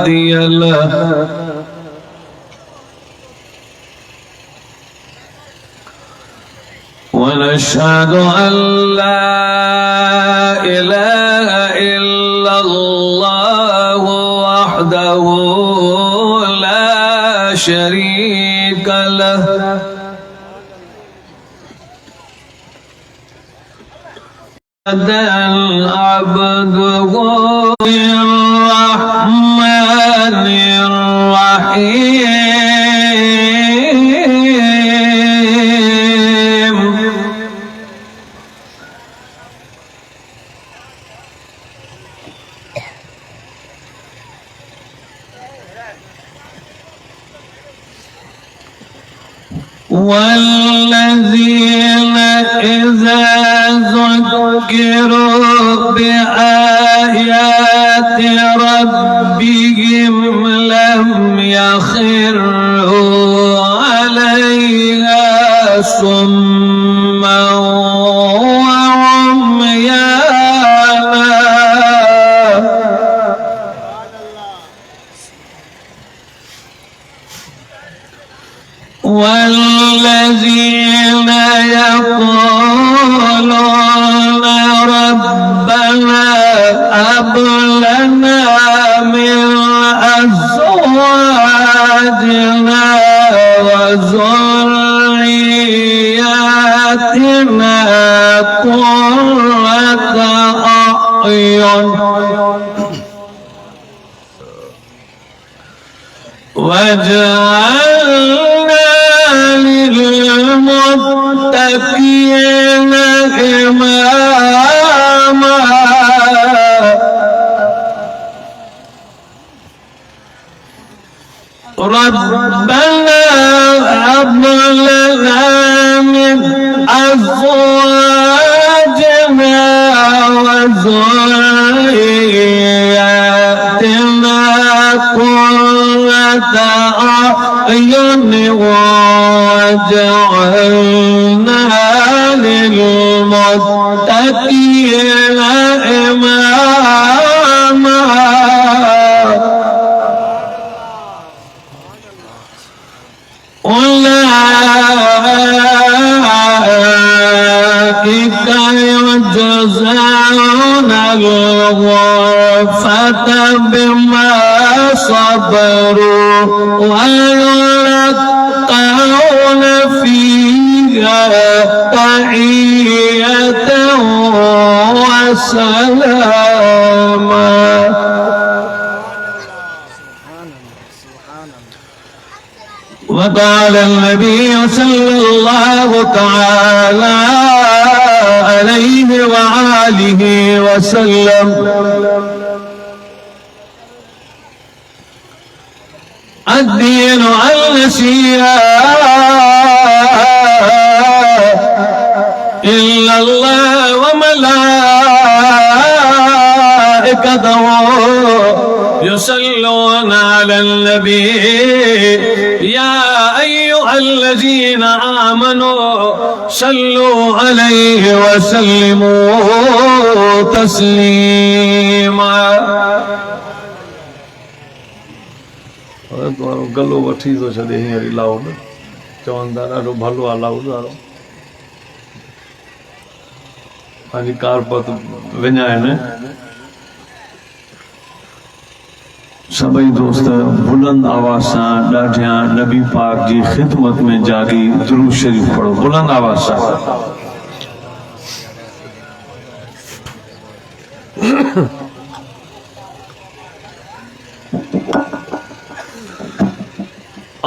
هادي له ونشهد أن لا إله إلا الله وحده لا شريك له عبده الرحمن الرحيم والذين إذا ذكروا بآيات ربهم لم يخروا عليها صما وعميانا والذين يقولون ربنا هب لنا من أزواجنا وذرياتنا قرة أعين واجعلنا للمتقين إماما ربنا هب لنا من أزواجنا وذرياتنا قرة أعين واجعلنا للمتقين إماما أولئك يجزون الغرفة بما صبروا ويلقون فيها تحية وسلاما وقال النبي صلى الله تعالى عليه وآله وسلم الدين النسيئة إلا الله وملائكته يصلون على النبي يا أيها الذين آمنوا صلوا عليه وسلموا تسليما गलो वठी तो छॾे हींअर लाओ न चवनि था ॾाढो भलो आहे लाओ वारो पंहिंजी कारपत विञाइनि सभई दोस्त बुलंद आवाज़ सां ॾाढियां नबी पाक जी ख़िदमत में जारी दुरूद शरीफ पढ़ो बुलंद आवाज़ सां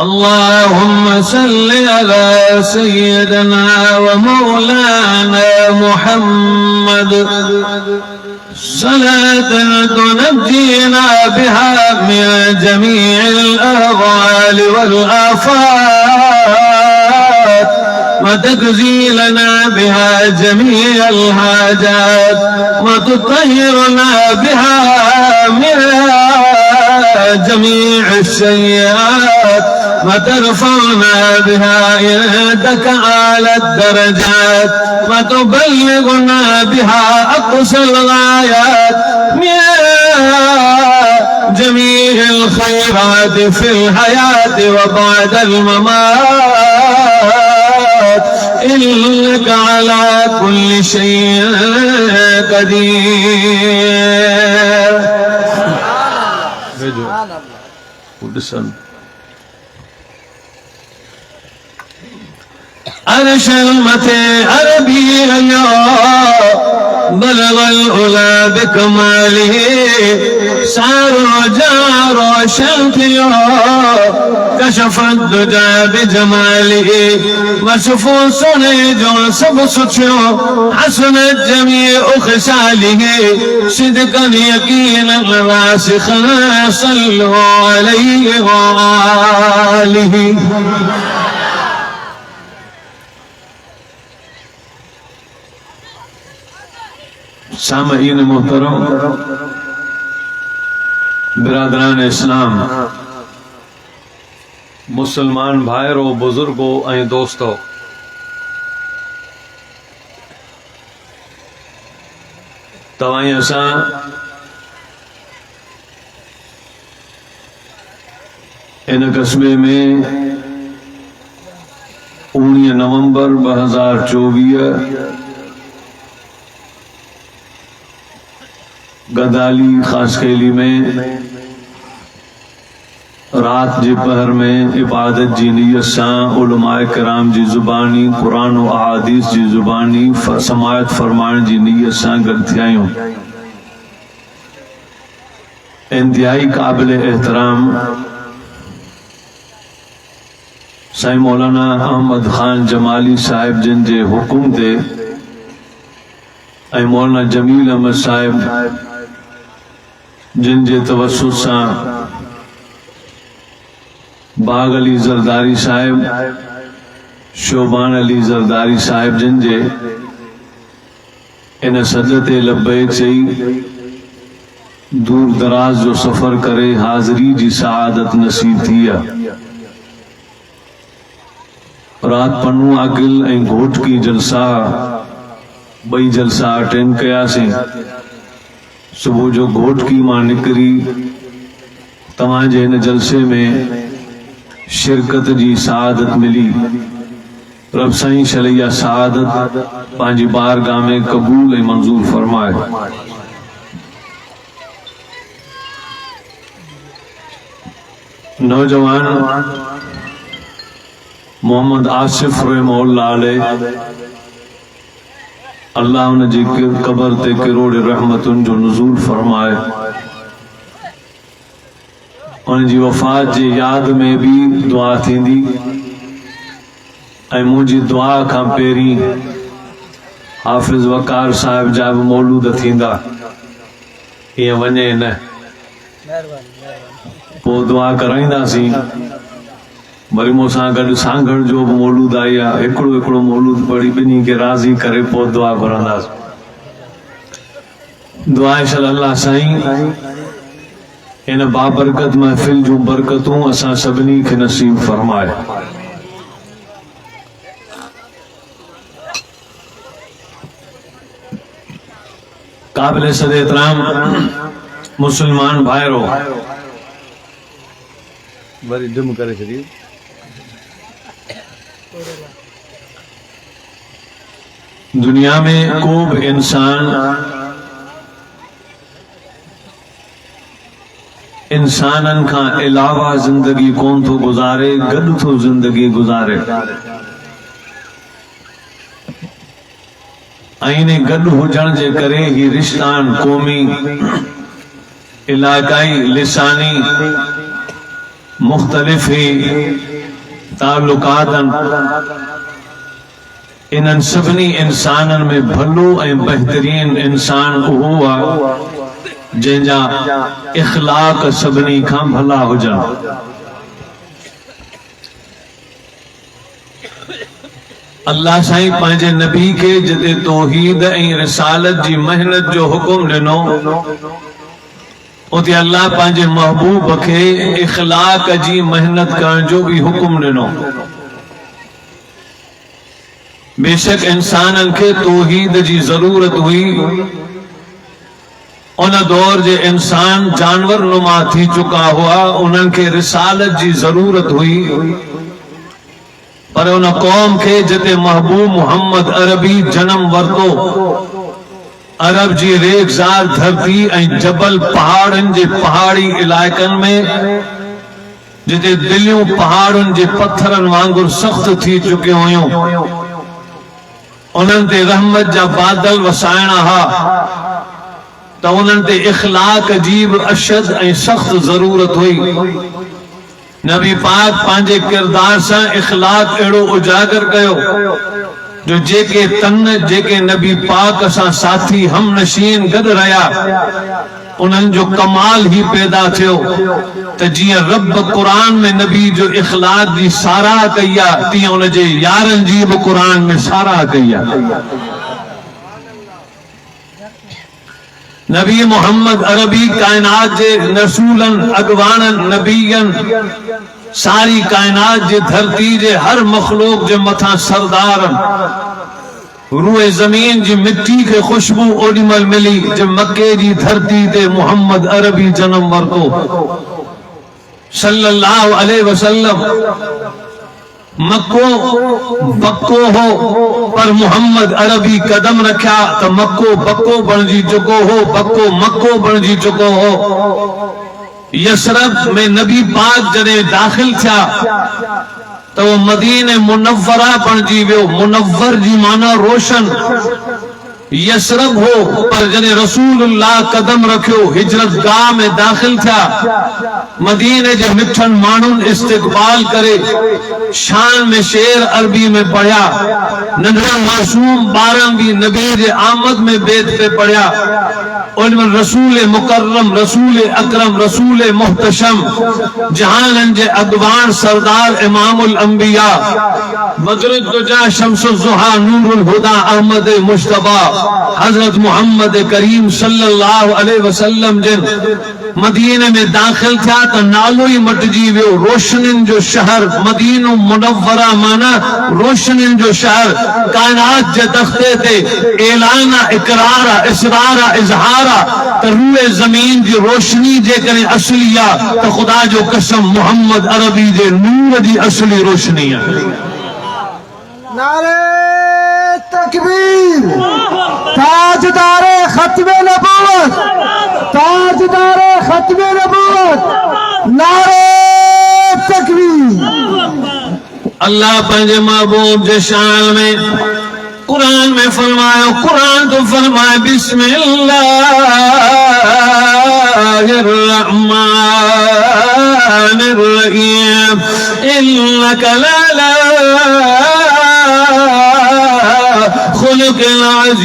اللهم صل على سيدنا ومولانا محمد صلاة تنجينا بها من جميع الأهوال والآفات وتجزي لنا بها جميع الحاجات وتطهرنا بها من جميع السيئات وترفعنا بها عندك أعلى الدرجات وتبلغنا بها أقصى الغايات जमील खैरात फिल हयात व बादल ममात इन्नका अला कुल्लि शैइन कदीर। भेजो उड़सन अरशल मथे अरबी अयो बलगल उला बिकमालिही सारो जारो शंथियो कशफत दुजा बिजमालिही वसफो सुने जो सब सुछो हसनत जमी उखसालिही सिदकन यकीनन वासिखन सल्लु अलैहि व आलिही। सामईन मोहतरम, बिरादरान इस्लाम, मुसलमान भाइरो, बुजुर्गो ऐं दोस्तो, तवाई असां इन कस्बे में 19 नवंबर 2024 गदाली खासखेली में रात जे पहर में इबादत जी नियत सां उलमाए किराम जी ज़ुबानी कुरान व अहादीस जी ज़ुबानी समायत फरमाइण जी नियत सां गॾु थिया आहियूं। इंतहाई क़ाबिल एहतराम साईं मौलाना अहमद खान जमाली साहिब जिन जे हुकुम ते ऐं मौलाना जमील अहमद साहिब जिन जे तवस्सुत सां बाग अली ज़रदारी साहिब, शोबान अली ज़रदारी साहिब जिन जे इन सद ते लब्बैक चई दूर दराज जो सफ़र करे हाज़री जी सआदत नसीब थी आहे। रात पन्नू आकिल ऐं घोटकी जलसा बई जलसा अटेंड कयासीं। सुबह जो घोटकी मां निकरी तव्हांजे इन जलसे में शिरकत जी सआदत मिली। रब साईं शलैया सआदत पंहिंजी बारगाह में कबूल ऐं मंजूर फरमाए। नौजवान मोहम्मद आसिफ रहमहुल्लाह अलैह, अल्लाह उन जी कबर ते किरोड़ रहमतुन जो नुज़ूल फरमाए। उन जी वफ़ात जी याद में भी दुआ थींदी ऐं मुंहिंजी दुआ खां पहिरीं हाफ़िज़ वकार साहिब जा बि मौलूद थींदा। ईअं वञे न, पोइ दुआ कराईंदासीं। वरी मूंसां गॾु सांगड़ जो बि मौलूद आई आहे, हिकिड़ो हिकिड़ो मौलूद पढ़ी ॿिन्ही खे राज़ी करे पोइ दुआ घुरंदासीं। दुआ अल्लाह साईं इन बाबरकत महफ़िल जूं बरकतूं असां सभिनी खे नसीब फरमाए। काबिल सद एहतराम मुसलमान भाइरो, वरी डिम करे छॾी। दुनिया में को भी इंसान इंसानन का अलावा जिंदगी कौन तो गुजारे, गॾु थो जिंदगी गुजारे। आईने गॾु हुजण जे करे ही रिश्तान क़ौमी, इलाकाई, लिसानी मुख्तलिफ ही ताल्लुकातन इन्हनि सभिनी इंसानन में भलो ऐं बेहतरीन इंसान उहो आहे जंहिंजा इख़लाक़ सभिनी खां भला हुजनि। अल्लाह साईं पंहिंजे नबी के जिते तौहीद ऐं रिसालत जी मेहनत जो हुकुम ॾिनो, उते अल्लाह पंहिंजे महबूब खे इख़लाक़ जी मेहनत करण जो भी हुकुम ॾिनो। बेशक इंसानन के तौहीद जी जरूरत हुई, उन दौर जे इंसान जानवर नुमा थी चुका हुआ, उन्हनि खे रिसालत जी ज़रूरत हुई, पर उन कौम के जिते महबूब मोहम्मद अरबी जन्म वरतो, अरब जी रेगज़ार धरती ऐं जबल पहाड़नि जे पहाड़ी इलाइक़नि में जिते दिलियूं पहाड़नि जे पत्थरनि वांगुरु सख़्त थी चुकियूं हुयूं, उन्हनि ते रहमत जा बादल वसाइणा हा, त उन्हनि ते इख़लाक़ जी बि अशद ऐं सख़्त ज़रूरत हुई। नबी पाक पंहिंजे किरदार सां इख़लाक़ अहिड़ो उजागर कयो जो जेके जेके नबी पाक सां साथी हम नशीन गॾु रहिया, उन्हनि जो कमाल ही पैदा थियो त जीअं रब क़ुरान में नबी जो इख़लाक़ जी साराह कई आहे, तीअं उन जे यारनि जी बि क़ुरान में साराह कई आहे। नबी मोहम्मद अरबी कायनात जे रसूलन अगवानन नबीयन सारी कायनात जे धरती जे हर मखलूक जे मथा सरदारन, रूए जमीन जी मिट्टी के खुशबू ओडीमल मिली जब मक्के जी धरती ते मोहम्मद अरबी जन्म वरतो सल्लल्लाहु अलैहि वसल्लम। मक्को बक्को हो, पर मोहम्मद अरबी कदम रखा तो मक्को बक्को बणजी चुको हो, बक्को मक्को बणजी चुको हो। यसरब में नबी पाक जॾहिं दाखिल थिया तो वो मदीने मुनव्वरा बणजी वियो। मुनव्वर जी माना रोशन। यसरब हो, पर जॾहिं रसूलुल्लाह कदम रखियो, हिजरत गाह में दाखिल थिया, मदीने जे मिठन माण्हुनि इस्तक़बाल करे शान में शेर अरबी में पढ़िया, नंढड़ा मासूम ॿारनि भी नबी जे आमद में बेद पे पढ़िया। उनमें रसूल मुकर्रम, रसूल अकरम, रसूल मुहतशम, जहानन जे अगवान सरदार इमामुल अंबिया, बदरुद दुजा शम्सुज़ ज़ुहा नूरुल हुदा अहमद मुश्तबा हजरत मोहम्मद करीम सल्लल्लाहु अलैहि वसल्लम जिन मदीने में दाखिल थिया तो नालो ही मटजी वियो, रोशनिन जो शहर। मदीनो मुनव्वरा माना रोशनिन जो शहर। कायनात जे तख्ते ते ऐलाना, इकरारा, इसरारा, इजहारा तो रूए जमीन की रोशनी जे करे असली आ तो खुदा जो कसम मोहम्मद अरबी जे नूर की असली रोशनी है। नारे तकबीर, ताजदारे खत्मे नबूवत, ताजदारे खत्मे नबूवत, नारे तकबीर। अल्लाह पंहिंजे महबूब जे शान में कुरान में फरमायो, कुरान तो फरमाए बिस्मिल्लाहिर्रहमानिर्रहीम, इन्नका लअला खुलुकिल अज़ीम।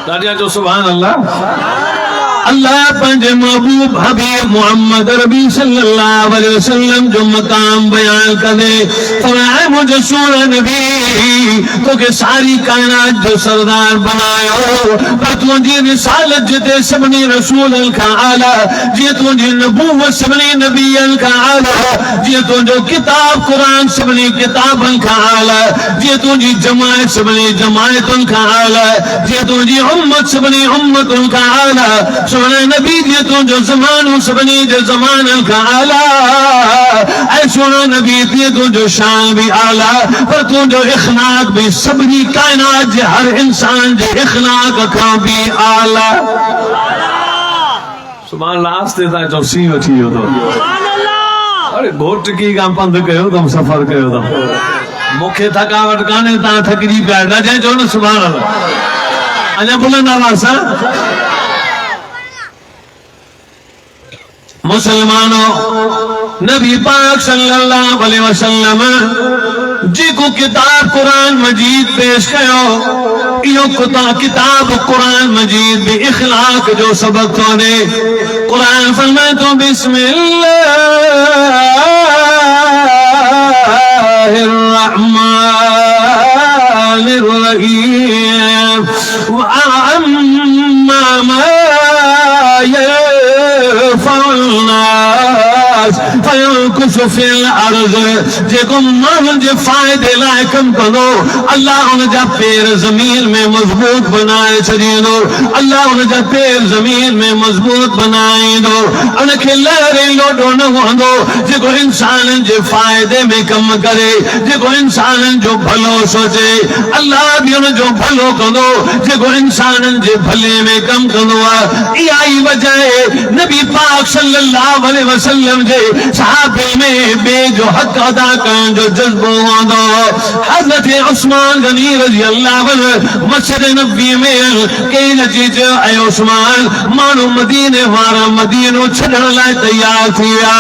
तालियां जो सुभान अल्लाह। अल्लाह पंहिंजे महबूब हबीब मोहम्मद अरबी सल्लल्लाहु अलैहि वसल्लम जो मकाम बयान करे, फरमाया मुझे सोना नबी तो के सारी कायनात जो सरदार बनायो, पर तुझी रिसालत जिते सभनी रसूलन खां आला, जे तुझी नबूवत सभनी नबियन खां आला, जे तुझो किताब कुरान सभनी किताबन खां आला, जे तुझी जमायत सभनी जमायतन खां आला, जे तुझी उम्मत सभनी उम्मतन खां आला, सोना नबी जे तुझो ज़मानो सभनी जे ज़मानन खां आला। ऐ सोना नबी ते तुझो शान भी आला, पर तुझो इख़लाक़ भी सभनी कायनात जे हर इंसान जे इख़लाक़ खां भी आला। सुभान अल्लाह। आस्ते ता जो सी वठी वियो तो अरे घोटकी खां पंध कयो तम, सफ़र कयो तम, मूंखे थकावट कान्हे, तव्हां थकिजी पिया न चइजो न सुभान अल्लाह। अञा बुलंद आवाज़ सां मुसलमानों, नबी पाक सल्लल्लाहु अलैहि वसल्लम जेको किताब कुरान मजीद पेश कयो, इहो किताब कुरान मजीद भी इख़लाक़ जो सबक थोने। कुरान फरमाए तो बिस्मिल्लाहिर्रहमानिर्रहीम, व अम्मा मा कुसुफिल अर्ज़ जेको माण्हुनि जे फ़ाइदे लाइ कम कंदो अल्लाह उन जा पैर ज़मीन में मज़बूत बनाए छॾींदो अल्लाह उन जा पैर ज़मीन में मज़बूत बनाईंदो उनखे लहरे लोॾो न वहंदो जेको इंसाननि जे फ़ाइदे में कम करे जेको इंसाननि जो भलो सोचे अल्लाह भी उन जो भलो कंदो जेको इंसाननि जे भले में कम कंदो आहे इहा ई वजह आहे नबी पाक सल्लल्लाहु अलैहि वसल्लम जे सहाबे में ॿिए जो हक़ अदा करण जो जज़्बो हूंदो हज़रत उस्मान गनी रज़ी अल्लाह अन्हु मस्जिद नबवी में कंहिं अची चयो ऐं उस्मान माण्हू मदीने वारा मदीनो छॾण लाइ तयार थी विया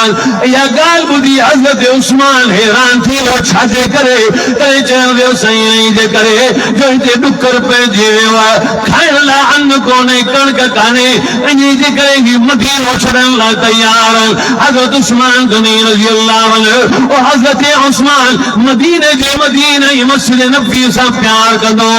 इहा ॻाल्हि ॿुधी हज़रत उस्मान हैरान थी वियो छाजे करे तंहिं चयो वियो साईं जे करे जो हिते ॾुकर पइजी वियो आहे खाइण लाइ अन्न कोन्हे कणक कान्हे इन जे करे ही मदीनो छॾण लाइ तयार हज़रत उस्मान गनी रज़ी अल्लाह अन्हु ओ हज़रत उस्मान मदीने जे मदीने मस्जिद नबवी सां प्यार कंदो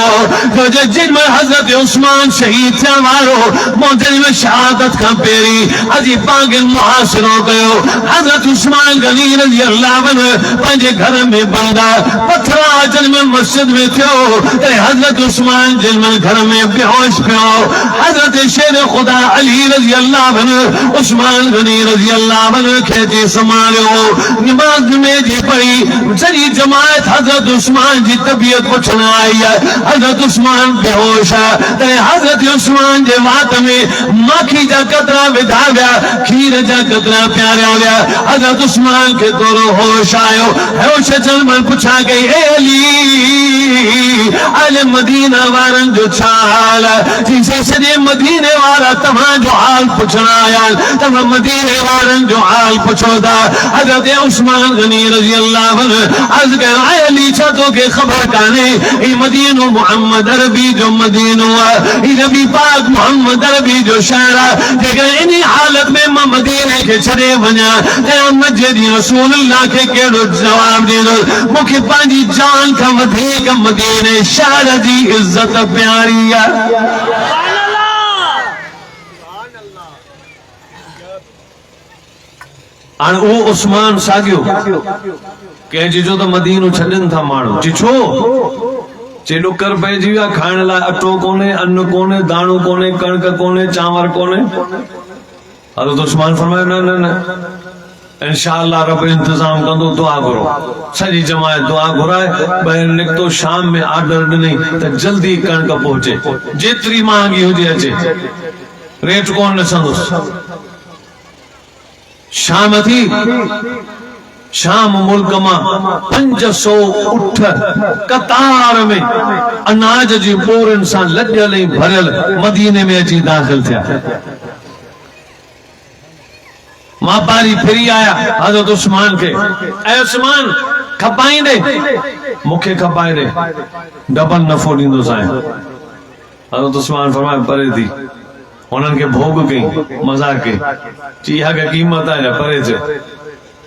जो जिन में हज़रत उस्मान शहीद थियण वारो मौजन में शहादत खां पहिरीं अजी पांगे मुहासिरो कयो हज़रत उस्मान गनी रज़ी अल्लाह अन्हु पंहिंजे घर में बंदा पत्थर जिन में मस्जिद में थियो त हज़रत उस्मान जिन में घर में बेहोश पियो हज़रत शेर खुदा अली रज़ी अल्लाह अन्हु उस्मान गनी रज़ी अल्लाह अन्हु खे जी संभालियो नमाज में जी पढ़ी सॼी जमात हज़रत उस्मान जी तबीयत पुछण आई है हज़रत उस्मान बेहोश है त हज़रत उस्मान जे वात में माखी जा कतरा विधा विया खीर जा कतरा प्यारिया विया हज़रत उस्मान के थोरो होश आयो होश अचण में पुछा गई ए अली अल मदीना वारनि जो छा हाल है जी सॼे मदीने वारा तव्हां जो हाल पुछण आया तव्हां मदीने वारनि जो हाल पुछो था हज़रत उस्मान गनी रज़ी अल्लाह अन्हु अर्ज़ कयो ऐ अली छा तोखे ख़बर कान्हे ही मदीनो मोहम्मद अरबी जो मदीनो आहे ही नबी पाक मोहम्मद अरबी जो शहर आहे जेकर इन हालत में मां मदीने खे छॾे वञा क़यामत जे ॾींहुं रसूलुल्लाह खे कहिड़ो जवाब ॾींदुसि मूंखे पंहिंजी जान खां वधीक मदीने शहर जी इज़त प्यारी आहे हाणे उहो उस्मान साॻियो कंहिं चइजो त मदीनो छॾनि था माण्हू चई छो चई ॾुकर पइजी विया खाइण लाइ अटो कोन्हे अन्न कोन्हे दाणो कोन्हे कणक कोन्हे चांवर कोन्हे हज़रत उस्मान फरमायो न न न इंशाअल्लाह रब इंतजाम कंदो दुआ घुरो सॼी जमात दुआ घुराए ॿाहिरि निकितो शाम में आर्डर ॾिनई त जल्दी कणक पहुचे जेतिरी महांगी हुजे अचे रेट कोन ॾिसंदुसि शाम थी शाम मुल्क मां 500 उठ कतार में अनाज जी बोरनि सां लॾियल ऐं भरियल मदीने में अची दाख़िल थिया वापारी फिरी आया हज़रत उस्मान के ऐ उस्मान खपाईंदे मूंखे खपाए ॾे डबल नफ़ो ॾींदो साईं हज़रत उस्मान फरमायो परे थी उन्हनि खे भोग कई मज़ाक कई चई इहा क़ीमत आहे परे थियो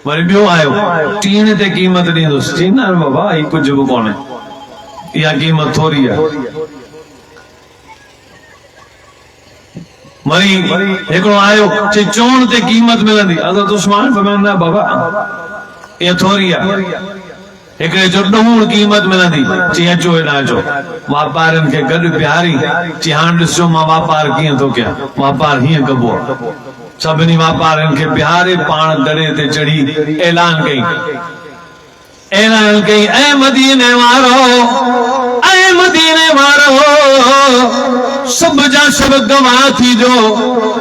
वरी ॿियो आयो टीण ते क़ीमत ॾींदुसि चई न बाबा ही कुझु बि कोन्हे इहा क़ीमत थोरी आहे वरी हिकिड़ो आयो चई चोण ते क़ीमत मिलंदी हज़रत उस्मान फरमायो न बाबा इहा थोरी आहे हिकिड़े जो ॾहूण क़ीमत मिलंदी चई अचो हेॾां अचो वापारियुनि खे गॾु बिहारी चई हाणे ॾिसो मां वापार कीअं थो कयां वापार हीअं कबो आहे सभिनी वापारियुनि खे बिहारे पाण दड़े ते चढ़ी ऐलान कई ऐ मदीने वारो सब जा सब गवाह थी जो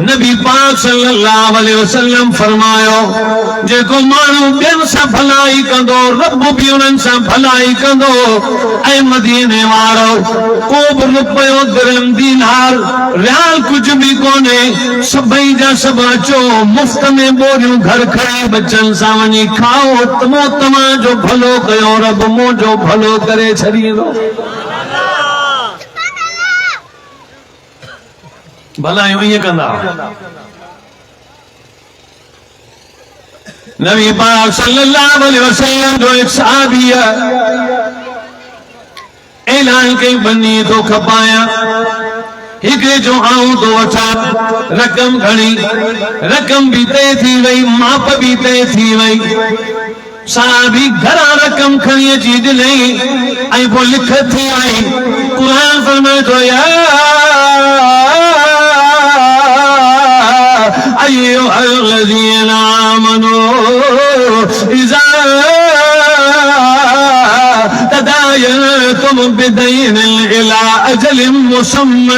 नबी पाक सल्लल्लाहु अलैहि वसल्लम फरमायो जेको माण्हू ॿियनि सां भलाई कंदो रब बि उन्हनि सां भलाई कंदो ऐं मदीने वारो को बि रुपयो दिरहम दीनार रियाल कुझु बि कोन्हे सभई जा सभु अचो मुफ़्त में बोरियूं घर खणी बचनि सां वञी खाओ तव्हां जो भलो कयो रब मुंहिंजो भलो करे छॾींदो भलायूं ईअं कंदा नबी पाक सल्लल्लाहु अलैहि वसल्लम जो एक सहाबी ऐलान कई बनी तो खपाया हिकड़े जो आऊं तो वठा रकम घणी, रकम भी तय थी वई, माप भी तय थी वई। साहबी घरा रकम खणी अची ॾिनई ऐं पोइ लिख थी आई। क़ुरान फरमाए थो या अय्युहल्लज़ीना आमनू इज़ा तदायनतुम बिदैन इला अजलिम मुसम्मा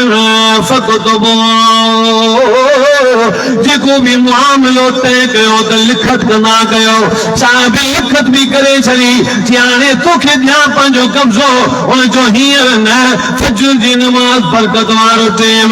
फक्तुबूहु। जेको भी मामलो तय कयो त लिखत कंदा कयो। साहबी लिखत भी करे छड़ी कि हाणे तोखे ॾियां पंहिंजो कब्ज़ो। हुन जो हींअर न, फज्र जी नमाज़ बरकत वारो टेम,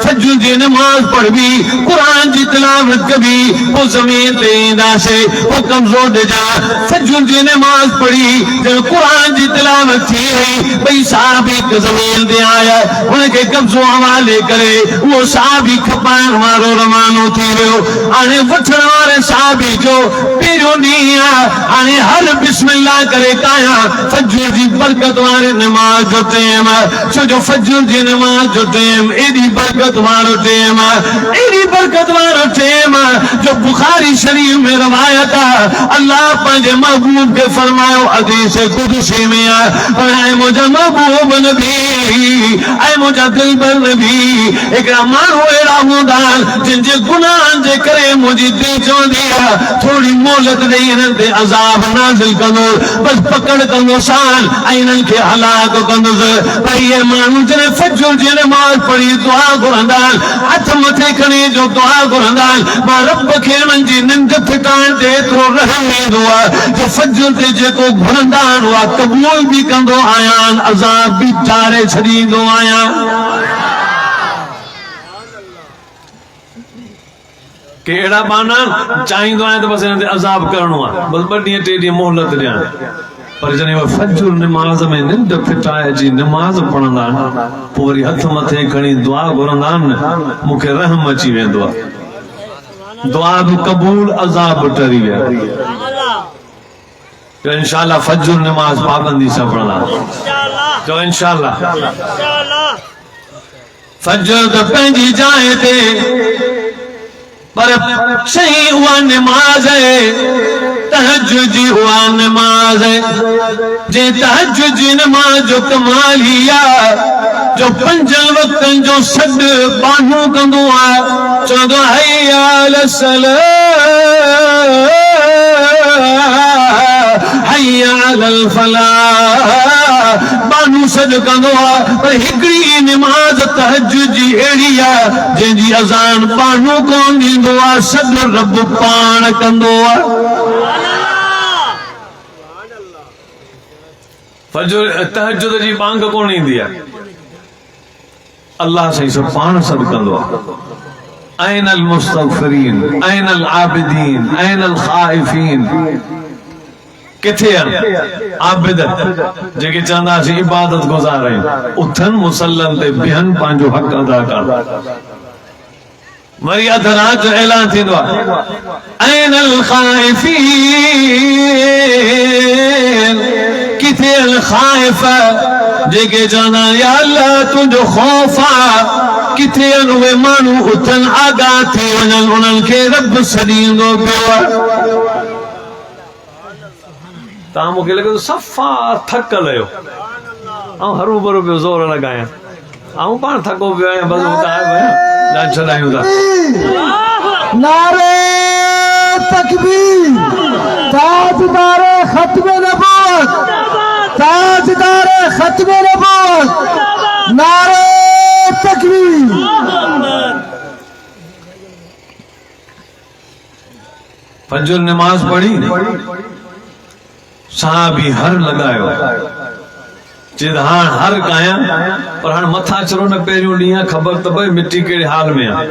फज्र जी नमाज़ पढ़बी, क़ुरान जी तिलावत कबी, पोइ ज़मीन ते ईंदासीं, पोइ कब्ज़ो ॾिजां। फज्र जी नमाज़ पढ़ी, जब क़ुरान जी तिलावत थी वई, भई साहबी हिकु ज़मीन ते आया, हुनखे कब्ज़ो हवाले करे उहो साहबी खपाइण वारो रवानो थी वियो। हाणे वठण वारे साहबी जो पहिरियों ॾींहुं आहे। हाणे हर बिस्मिल्लाह करे काया फज्र जी बरकत वारे नमाज़ जो टाइम आहे। छो जो फज्र जी नमाज़ जो टाइम एॾी बरकत वारो टाइम आहे, एॾी बरकत वारो टाइम आहे जो बुखारी शरीफ में रवायत आहे। अल्लाह पंहिंजे महबूब खे फरमायो हदीस कुदसी में आहे, ऐं मुंहिंजा महबूब नबी, ऐं मुंहिंजा दिलबर नबी, हिकिड़ा माण्हू अहिड़ा हूंदा जिनजे गुनाहनि जे करे मुंहिंजी दिलि चवंदी आहे थोरी मोहलत ॾेई हिननि ते अज़ाब नाज़िल कंदो, बसि पकड़ कंदो साल ऐं हिननि खे हलाक कंदुसि। पर इहे माण्हू जॾहिं फज्र जी नमाज़ पढ़ी दुआ घुरंदा आहिनि, हथ मथे खणी जो दुआ घुरंदा आहिनि, मां रब खे हुननि जी निंड फिटाइण ते एतिरो रहम ईंदो आहे जो फज्र ते जेको घुरंदा आहिनि उहा क़बूल भी कंदो आहियां, अज़ाब भी टारे छॾींदो आहियां। केड़ा बाना चाहींदो आहियां त बस हिन ते अज़ाब करणो आहे, बस 2 ॾींहं 3 ॾींहं मोहलत ॾियां। पर जॾहिं उहे फज्र नमाज़ में निंड फिटाए जी नमाज़ पढ़ंदा आहिनि, पोइ वरी हथ मथे खणी दुआ घुरंदा आहिनि, मूंखे रहम अची वेंदो आहे। दुआ बि क़बूल, अज़ाब बि टरी विया। तो इंशाअल्लाह फज्र नमाज पाबंदी सां पढ़ंदा। तो इंशाअल्लाह फज्र त पंहिंजी जाइ ते, पर सही हुआ नमाज है, तहज्जुद जी हुआ नमाज है। जे तहज्जुद जी नमाज जो कमाल ही आहे जो 5 वक्तनि जो सॾु बानू कंदो आहे, चवंदो हैया अलसलाह हैया अलल फलाह, बानू सॾु कंदो आहे। पर हिकिड़ी नमाज तहज्जुद जी अहिड़ी आहे जंहिंजी अज़ान बानू कोन ॾींदो आहे, सॾु रब पाण कंदो आहे। फज्र तहज्जुद जी बांग कोन ईंदी आहे, अल्लाह साईं सभु पाण सॾु कंदो आहे। ऐन अल मुस्तगफिरीन, ऐन अल आबिदीन, ऐन अल खाइफीन, किथे आहिनि आबिद जेके चवंदासीं इबादत गुज़ार आहिनि, उथनि मुसल्लन ते बिहनि, पंहिंजो हक़ अदा कनि। वरी अध रात जो ऐलान थींदो आहे ऐन अल खाइफीन, किथे अल खाइफ जेके चवंदा या अल्लाह तुंहिंजो खौफ आहे, किथे आहिनि उहे माण्हू उथनि आगाह थी वञनि, उन्हनि खे रब सॾींदो पियो आहे। तव्हां मूंखे लॻे थो सफ़ा थकल आहियो, ऐं हरू भरू पियो ज़ोर लॻायां, ऐं पाण थको पियो आहियां, बसि ॿुधाए छॾायूं था। नारे तकबीर, ताजदारे खत्म नबूवत, ताजदारे खत्म नबूवत, नारे तकबीर। फज्र नमाज पढ़ी, साहबी हर लगायो, चेद हां हर काया, पर हां मथा चलो न पहिरियों ॾींहुं ख़बर त पए मिट्टी कहिड़े हाल में आहे।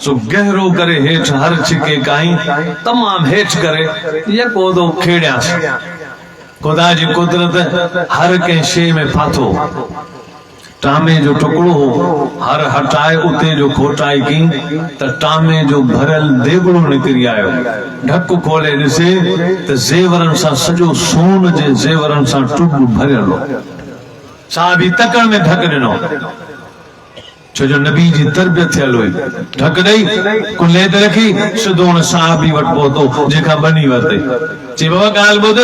सो गहरो करे हेठ हर छिके काई तमाम हेठ करे यको दो खेड़ियास। खुदा जी कुदरत हर कंहिं शइ में फाथो, टामे जो टुकड़ो हो, हर हटाए उते जो खोटाई की त टामे जो भरल देगड़ो निकिरी आयो। ढक खोले ॾिसे त ज़ेवरनि सां सॼो सोन जे ज़ेवरनि सां टुब भरियल हो। साहबी तकड़ में ढक ॾिनो, छो जो नबी जी तरबियत थियल हुई ढक ॾेई कुल्हे ते रखी सिधो हुन साहबी वटि पहुतो जेका बनी वरिते चई बाबा ॻाल्हि ॿुध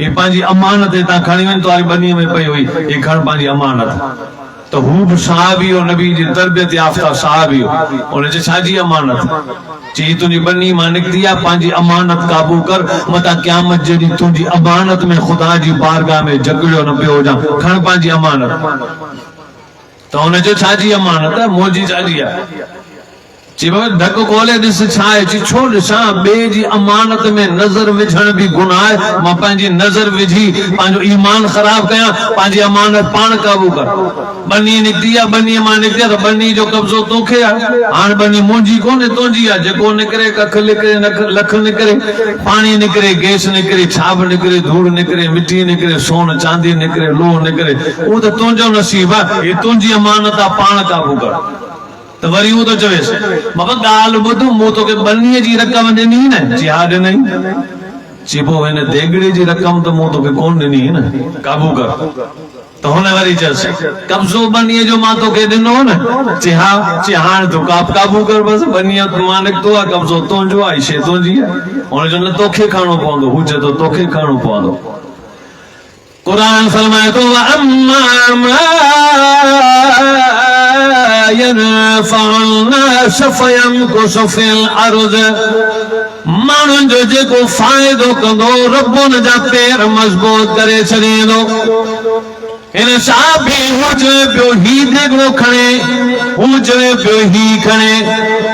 ही पंहिंजी अमानत हितां खणी वञ तुम्हारी बनीअ में पई हुई ही खण पंहिंजी अमानत तो हू भी साहबी हो नबी जी तरबियत याफ्ता साहबी हो उन जे छाजी अमानत चई तुंहिंजी बनी मां निकिती आहे पंहिंजी अमानत काबू कर मता क़यामत जॾहिं तुंहिंजी अमानत में खुदा जी बारगाह में झगड़ियो न पियो हुजां खण पंहिंजी अमानत तो हुनजो छाजी अमानत आहे मोजी छाजी आहे चई बाबा ढक खोले ॾिस छा आहे चई छो ॾिसां ॿिए जी अमानत में नज़र विझण भी गुनाह आहे मां पंहिंजी नज़र विझी पंहिंजो ईमान ख़राब कयां पंहिंजी अमानत पाण काबू कर बनी निकिती आहे बनीअ मां निकिती आहे त बनी जो कब्ज़ो तोखे आहे हाणे बनी मुंहिंजी कोन्हे तुंहिंजी आहे जेको निकिरे कख निकिरे लख निकिरे पाणी निकिरे गैस निकिरे छाब निकिरे धूड़ निकिरे मिट्टी निकिरे सोन चांदी निकिरे लोह निकिरे उहो त तुंहिंजो नसीब आहे हे तुंहिंजी अमानत आहे पाण काबू कर तो वरी वो तो चवेस बाबा गाल बुध मु तोखे बनीअ जी रक़म ॾिनी न चई हा ॾिनई चई पोइ हिन देगड़े जी रक़म तो मु तोखे कोन ॾिनी न काबू कर तो हुन वरी चयसि कब्ज़ो बनीअ जो मां तोखे ॾिनो न चई हा चई हाणे तूं काबू कर बसि बनीअ मां निकितो आहे कब्ज़ो तुंहिंजो आहे शइ तुंहिंजी आहे हुनजो न तोखे खणणो पवंदो हू चए थो तोखे खणणो पवंदो क़ुरान फरमाए थो माण्हुनि जो जेको फ़ाइदो कंदो रब उन जा पेर मज़बूत करे छॾींदो हिन सां बि हू चवे पियो ही देगड़ो खणे हू चवे पियो ही खणे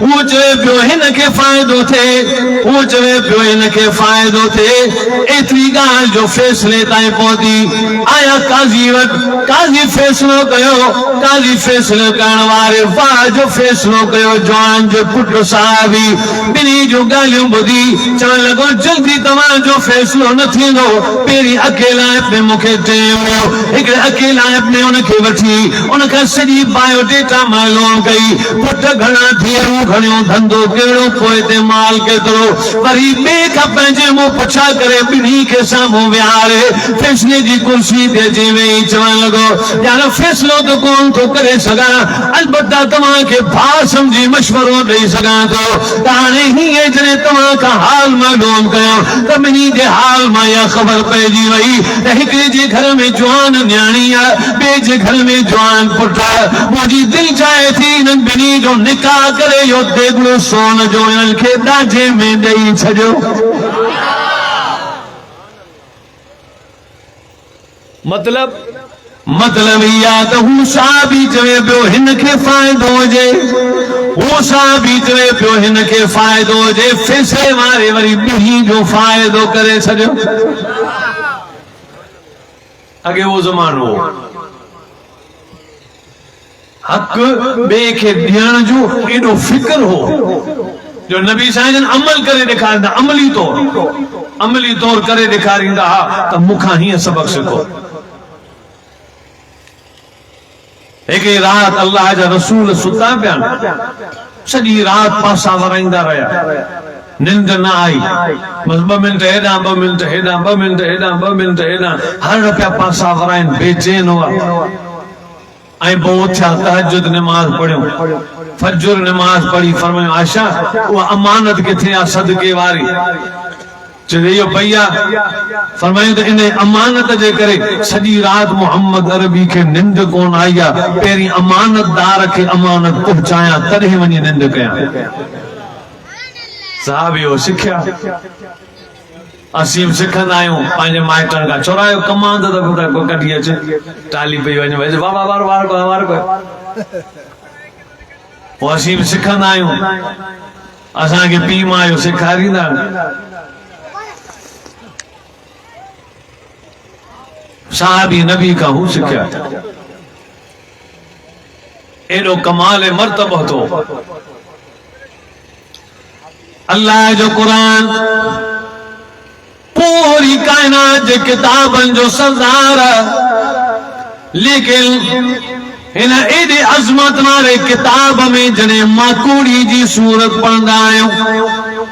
हू चवे पियो हिन खे फ़ाइदो थिए हू चवे पियो हिन खे फ़ाइदो थिए एतिरी ॻाल्हि जो फ़ैसिले ताईं पहुती आया काज़ी वटि काज़ी फ़ैसिलो कयो काज़ी फ़ैसिलो करण वारे वाह जो फ़ैसिलो कयो जवान जो पुटु साहबी ॿिन्ही जो ॻाल्हियूं ॿुधी चवण लॻो जल्दी तव्हांजो फ़ैसिलो न थींदो पहिरीं अकेला में मूंखे चयो हिकिड़े अकेला अपने उनखे वठी उनखां सॼी बायोडेटा मालूम कई पुट घणा धीअरूं घणियूं धंधो कहिड़ो पोइ ते माल केतिरो वरी ॿिए खां पंहिंजे मुंहुं पुछा करे ॿिन्ही खे साम्हूं विहारे फ़ैसिले जी कुर्सी ते अची वेही चवण लॻो यार फ़ैसिलो त कोन थो करे सघां अलबत्ता तव्हांखे भाउ सम्झी मशवरो ॾेई सघां थो त हाणे हीअं जॾहिं तव्हां खां हाल मालूम कयो त ॿिन्ही जे हाल मां इहा ख़बर पइजी वई त हिकिड़े जे घर में जवान न्याणी ॿिए जे घर में जवान पुट मुंहिंजी दिलि चाहे थी हिननि ॿिन्ही जो निकाह करे इहो देगड़ो सोन जो हिननि खे ॾाजे में ॾेई छॾियो मतलब इहा त हू साहबी चवे पियो हिन खे फ़ाइदो हुजे हू साहबी चवे पियो हिन खे फ़ाइदो हुजे फ़ैसिले वारे वरी ॿिन्ही जो फ़ाइदो करे छॾियो अगे वो ज़मानो हक ॿिए खे ॾियण जो एॾो फिक्र हो जो नबी साईं अमल करे ॾेखारींदा अमली तौर करे ॾेखारींदा हा त मूंखां हीअं सबक़ सिखो हिकिड़ी रात अल्लाह जा रसूल सुता पिया सॼी रात पासा वराईंदा रहिया निंड न आई बस 2 मिनट हेॾां 2 मिनट हेॾां 2 मिनट हेॾां 2 मिनट हेॾां हर पिया पासा वराइनि बेचैन हुआ ऐं पोइ उथिया तहज्जुद नमाज़ पढ़ियो फजर नमाज़ पढ़ी फरमायो आयशा उहा अमानत किथे आहे सदके वारी चवे इहो पई आहे फरमायो त इन अमानत जे करे सॼी रात मोहम्मद अरबी खे निंड कोन आई आहे पहिरीं अमानतदार खे अमानत पहुचायां तॾहिं वञी निंड कयां साहब इहो सिखिया असीं सिखंदा आहियूं पंहिंजे माइटनि खां चोरायो कमांद त को कढी अचे टाली पई वञे वैसे वाह वाह वार वार पोइ असीं बि सिखंदा आहियूं असांखे पीउ मां इहो सेखारींदा साहबी नबी खां हू सिखिया एॾो कमाल मर्तबो थो अल्लाह जो कुरान पूरी कायनात जे किताबनि जो सरदार लेकिन हिन एॾे अज़मत वारे किताब में जॾहिं माकूड़ी जी सूरत पढ़ंदा आहियूं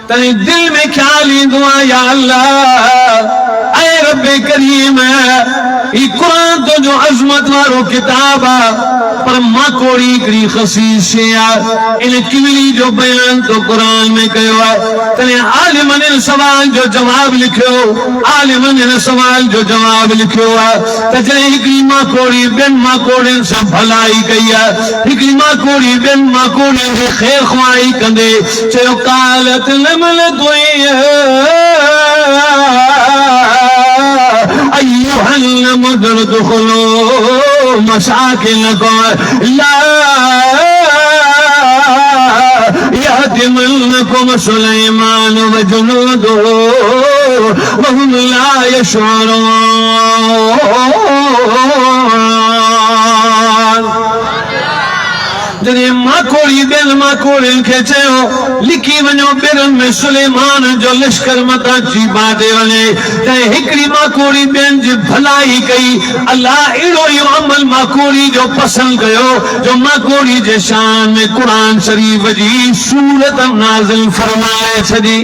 तॾहिं दिलि में ख्याल ईंदो आहे या अल्लाह ऐं रब्बे करीम ई कुरान तो जो अजमत वारो किताब है पर माकोड़ी हिकड़ी खसीस शे इन किवली जो बयान तो कुरान में कयो है तने आलिमन इन सवाल जो जवाब लिखियो आलिमन इन सवाल जो जवाब लिखियो है त जने हिकड़ी माकोड़ी बेन माकोड़न से भलाई कई है हिकड़ी माकोड़ी बेन माकोड़न से खैर ख्वाही कंदे चयो कालत लमल दुई अय्युहल मुदरदुखुलू मसाकिनकुम ला यहदिमन्नकुम सुलैमान व जुनूदुहु वहुम ला यशऊरून। जने माकोड़ी बेन माकोड़न खे चयो लिखी वञो बिरन में सुलेमान जो लश्कर मता ची बाटे वञे त हिकड़ी माकोड़ी बेन जी भलाई कई अल्लाह अहिड़ो ई अमल माकोड़ी जो पसंद कयो जो माकोड़ी जे शान में कुरान शरीफ जी सूरत नाज़िल फरमाए छॾी।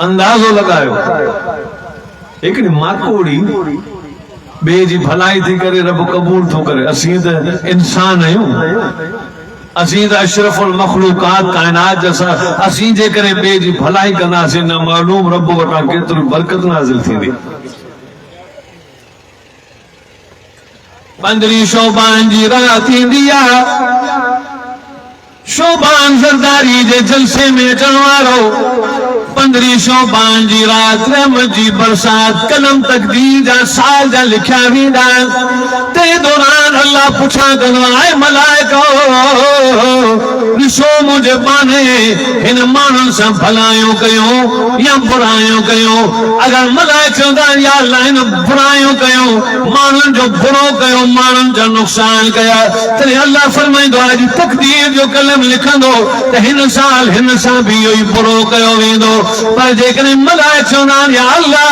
अंदाज़ो लगायो हिकड़ी माकोड़ी बे जी भलाई थी करे रब कबूल थो करे। असीं त इंसान आहियूं असीं त अशरफुल मखलूकात कायनात जैसा असीं जे करे बे जी भलाई कंदासीं न मालूम रब वटां केतिरी बरकत नाज़िल थींदी। 15 शोबान जी रात थींदी आहे शोबान ज़रदारी जे जलसे में अचण वारो 15 शोबान जी रात रहमत जी बरसात कलम तकदीर जा साल जा लिखिया वेंदा ते दौरान अल्लाह पुछा कंदो आहे मलाइको ॾिसो मुंहिंजे बाने हिन माण्हुनि सां भलायूं कयूं या बुरायूं कयूं। अगर मलाइक चवंदा या अल्लाह हिन बुरायूं कयूं माण्हुनि जो बुरो कयो माण्हुनि जा नुक़सान कया तॾहिं अल्लाह फरमाईंदो आहे अॼु तकदीर जो कलम लिखंदो त हिन साल हिन सां बि इहो ई बुरो कयो वेंदो। पर जेकॾहिं मलाइक चवंदा या अल्लाह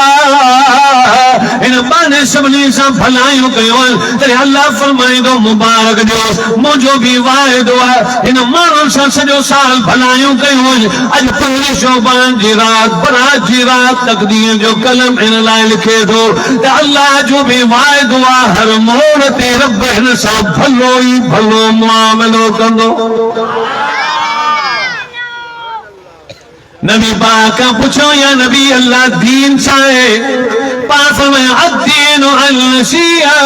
हिन बाने सभिनी सां भलायूं कयूं तॾहिं अल्लाह फरमाईंदो मुबारक ॾियो मुंहिंजो बि वाइदो आहे हिन माण्हुनि सां सॼो साल भलायूं कयूं अॼु 15 शोबान जी रात बरात जी रात तकदीर जो कलम हिन लाइ लिखे थो त अल्लाह जो बि वाइदो आहे हर मोड़ ते रब हिन सां भलो ई भलो मुआमिलो कंदो। नबी पाक का पूछो या नबी अल्लाह दीन चाहे पाक में अद्दीन अलशिया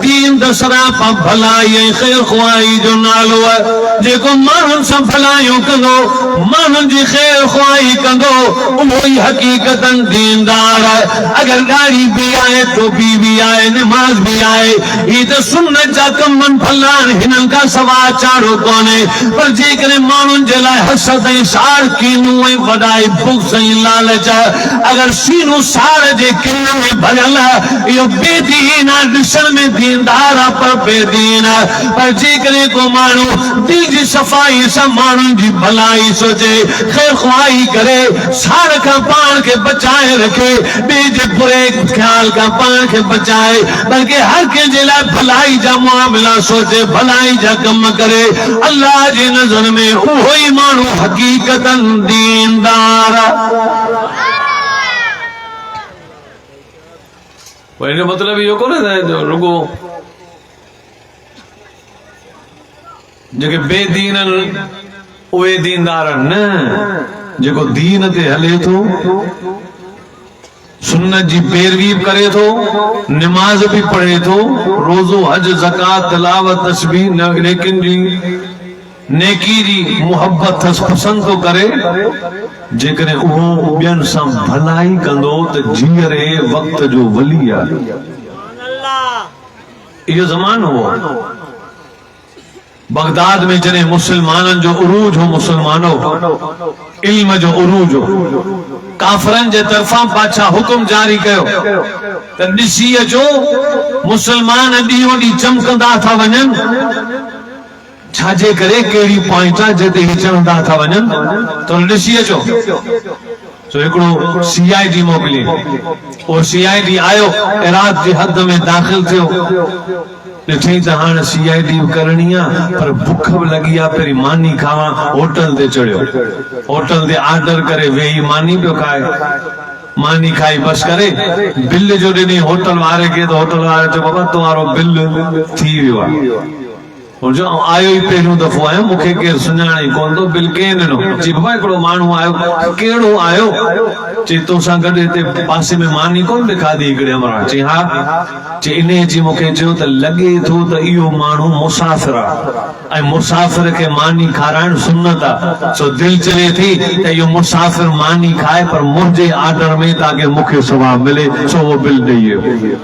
दीन दसरा पा भलाई खैर ख्वाही जो नालो है जेको माण्हुनि सां भलायूं कंदो माण्हुनि जी खैर ख्वाही कंदो उहो ई हकीकतन दीनदार है। अगर गाड़ी भी आए टोपी भी आए नमाज भी आए ये तो सुन्नत जा कमन फलान हिनन का सवा चाड़ो कोने पर जेकरे माण्हुनि जे लाइ हसद ऐं साड़ कीनू ऐं वॾाई बुग़्ज़ ऐं लालच अगर सीनो साड़ जे किन में भरियल इहो बेदीन आहे ॾिसण में दीनदार आहे पर बेदीन आहे। पर जेकॾहिं को माण्हू दिल जी सफ़ाई सां माण्हुनि जी भलाई सोचे खैर ख्वाही करे साड़ खां पाण खे बचाए रखे ॿिए जे बुरे ख़्याल खां पाण खे बचाए बल्कि हर कंहिंजे लाइ भलाई जा मुआमिला सोचे भलाई जा कम करे अल्लाह जी नज़र में उहो ई माण्हू हकीकतन दीनदार आहे। इन मतलब इहो कोन्हे रुगो जेके बेदीन उहे दीनदार न जेको दीन ते हले थो सुन्नत जी पैरवी करे थो नमाज भी पढ़े थो रोज़ो हज ज़कात तिलावत तस्बीह लेकिन जी नेकी जी मोहब्बत पसंद तो करे जेकॾहिं उहो ॿियनि सां भलाई कंदो त जीअरे वक़्त जो वली आहे। इहो ज़मानो हो बगदाद में जॾहिं मुसलमाननि जो उरूज हो मुसलमानो इल्म जो उरूज हो काफ़रनि जे तरफ़ां बादशाह हुकुम जारी कयो त ॾिसी अचो मुसलमान ॾींहों ॾींहुं चमकंदा था वञनि छाजे करे कहिड़ी पॉइंट आहे जिते ही चवंदा था वञनि तो ॾिसी अचो सो एकड़ो CID मोकली और CID आयो रात जी हद में दाखिल थियो ॾिठई त हाणे CID करणी आहे पर बुख बि लॻी आहे पहिरीं मानी खावां होटल ते चढ़ियो होटल ते ऑर्डर करे वेही मानी पियो खाए मानी खाई बस करे बिल जो ॾिनी होटल वारे खे त होटल वारे चयो बाबा तुम्हारो बिल थी वियो आहे और जो आयो ही पहिरियों दफ़ो आयो मूंखे केरु सुञाणे कोन थो बिल कंहिं ॾिनो चई बाबा हिकिड़ो माण्हू आयो कहिड़ो आयो चई तोसां गॾु हिते पासे में मानी कोन ॾेखारी हिकिड़े अमरा चई हा चई इन जी मूंखे चयो त लॻे थो त इहो माण्हू मुसाफ़िर आहे ऐं मुसाफ़िर खे मानी खाराइण सुन्नत आहे सो दिलि चवे थी त इहो मुसाफ़िर मानी खाए पर मुंहिंजे ऑर्डर में ताकि मूंखे सवाब मिले सो उहो बिल ॾेई वियो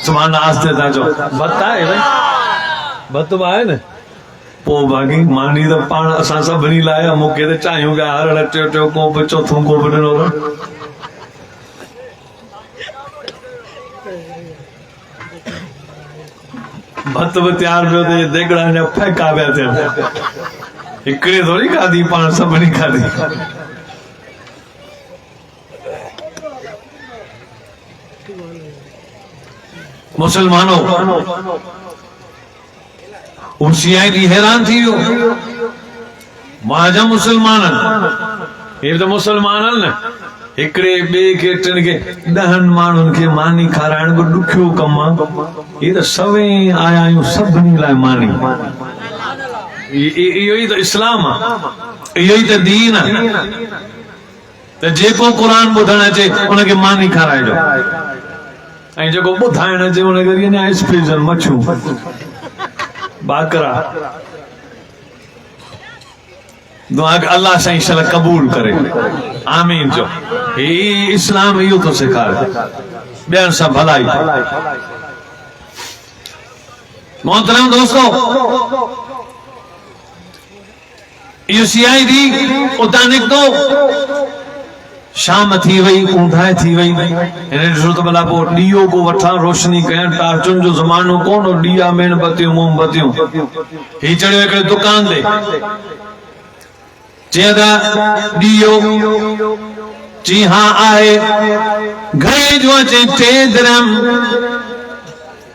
सुभाणे आस्ते था चओ बत आहे भई बत आहे न पोइ बाक़ी मानी त पाण असां सभिनी लाइ मूंखे त चाहियूं पिया हर टियों कोप चोथों कोप ॾिनो भत बि तयारु पियो थिए देगड़ा जा फेका पिया थियनि हिकिड़े थोरी खाधी पाण सभिनी खाधी मुसलमानो वो CID हैरान थी वियो मां मुसलमाननि हे त मुसलमाननि न हिकिड़े ॿिए खे टिनि खे 10 माण्हुनि खे मानी खाराइण बि ॾुखियो कमु आहे हे त सवे आया आहियूं सभिनी लाइ मानी इहो ई त इस्लाम आहे इहो ई त दीन आहे त जेको क़ुर ॿुधण अचे उनखे मानी खाराइजो ऐं जेको ॿुधाइण अचे उनखे स्पेशल मच्छू बाकरा दुआ अल्लाह सां इंशाअल्लाह कबूल करे आमीन जो ही इस्लाम इहो तो सिखारे ॿियनि सां भलाई मोहतरम दोस्तों इहो CID उतां निकितो शाम थी वई ऊंधाए थी वई हिन ॾिसो त भला पोइ ॾीओ को वठां रोशनी कयां टार्चुनि जो ज़मानो कोन हो ॾीआ मेणबतियूं मोमबतियूं ही चढ़ियो हिकिड़े दुकान ते चई त ॾीओ जी हा आहे घणे जो अचे 3 दिरहम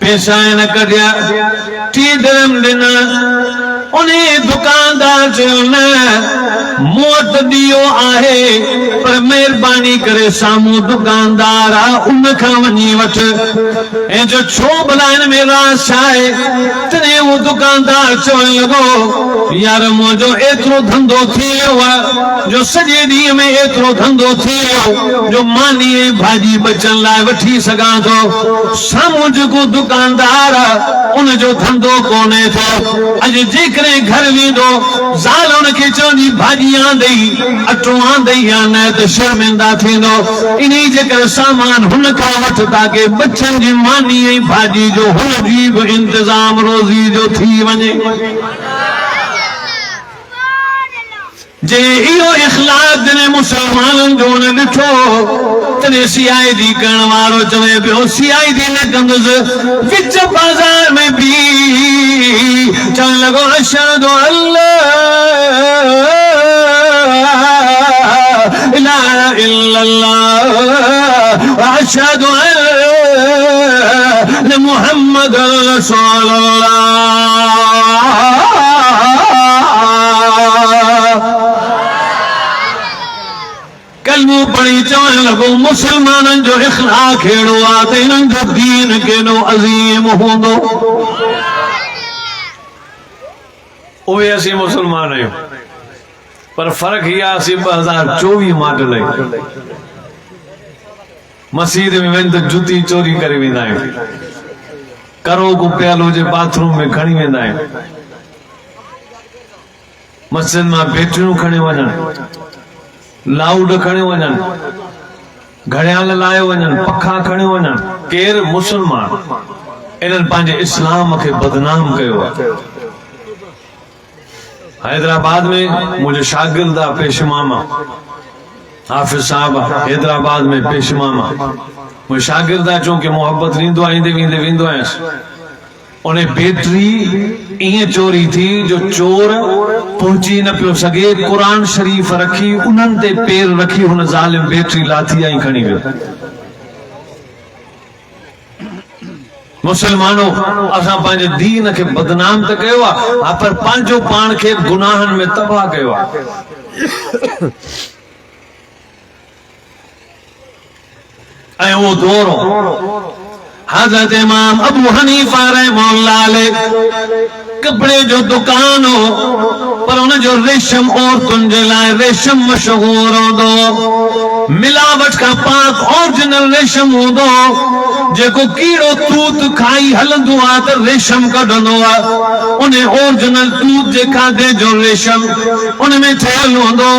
पैसा न कढिया 3 दिरहम ॾिना उन दुकानदार चयो न मूं वटि ॾीओ आहे पर महिरबानी करे साम्हूं दुकानदार आहे उन खां वञी वठ ऐं जो छो भला हिन में रास आहे तॾहिं उहो दुकानदार चवण लॻो यार मुंहिंजो एतिरो धंधो थी वियो आहे जो सॼे ॾींहं में एतिरो धंधो थी वियो जो मानी ऐं भाॼी बचण लाइ वठी सघां थो साम्हूं जेको दुकानदार आहे उनजो धंधो कोन्हे थियो अॼु जेकॾहिं घर वेंदो ज़ाल उनखे चवंदी भाॼी आंदई अटो आंदई या न त शर्मिंदा थींदो इन जे करे सामान हुन खां वठ ताकि बचनि जी मानी ऐं भाॼी जो हुनजी बि इंतज़ाम रोज़ी जो थी वञे जे इहो इख़लास जॾहिं मुसलमाननि जो न ॾिठो तॾहिं CID करण वारो चवे पियो CID न कंदुसि विच बाज़ार में बि चवण लॻो अशहदु अल्ला इलाहा इल्लल्लाह व अशहदु अन्न मुहम्मदुर रसूलुल्लाह कलमो पढ़ी चवण लॻो मुसलमाननि जो इख़लाक़ अहिड़ो आहे त हिननि जो दीन केॾो अज़ीम हूंदो उहे असीं मुसलमान आहियूं पर फ़र्क़ु इहा आहे असीं 2024 मॉडल आहियूं मस्जिद में वञ त जुती चोरी करे वेंदा आहियूं करो को पियल हुजे बाथरूम में खणी वेंदा आहियूं मस्जिद मां बैटरियूं खणी वञनि लाउड खणी वञनि घड़ियाल लाहे वञनि पखा खणी वञनि केरु मुसलमान इन्हनि पंहिंजे इस्लाम खे बदनाम कयो आहे हैदराबाद में मुंहिंजो शागिर्द आहे पेश मामा हाफ़िज़ साहब हैदराबाद में पेश मामा मुंहिंजो शागिर्द आहे चूंकि मोहब्बत ॾींदो आहे ईंदे वेंदे वेंदो आहियां उन्हें बैटरी इं चोरी थी जो चोर पहुंची न पियो सके। कुरान शरीफ रखी उन्हनि ते पेर रखी हुन ज़ालिम बैटरी लाथी आई खणी वियो। मुसलमानों असां पंहिंजे दीन खे बदनाम त कयो आहे, पर पंहिंजो पाण खे गुनाहनि में तबाह कयो आहे। ऐं उहो दौर हज़रत इमाम अबू हनीफा रहमतुल्लाह अलैह कपड़े जो दुकान हो, पर उन जो रेशम औरतुनि जे लाइ रेशम मशहूर हूंदो। मिलावट का पाक ओरिजिनल रेशम हूंदो, जेको कीड़ो तूत खाई हलंदो आहे त रेशम कढंदो आहे। उन ओरिजिनल तूत जे खाधे जो रेशम उन में ठहियल हूंदो।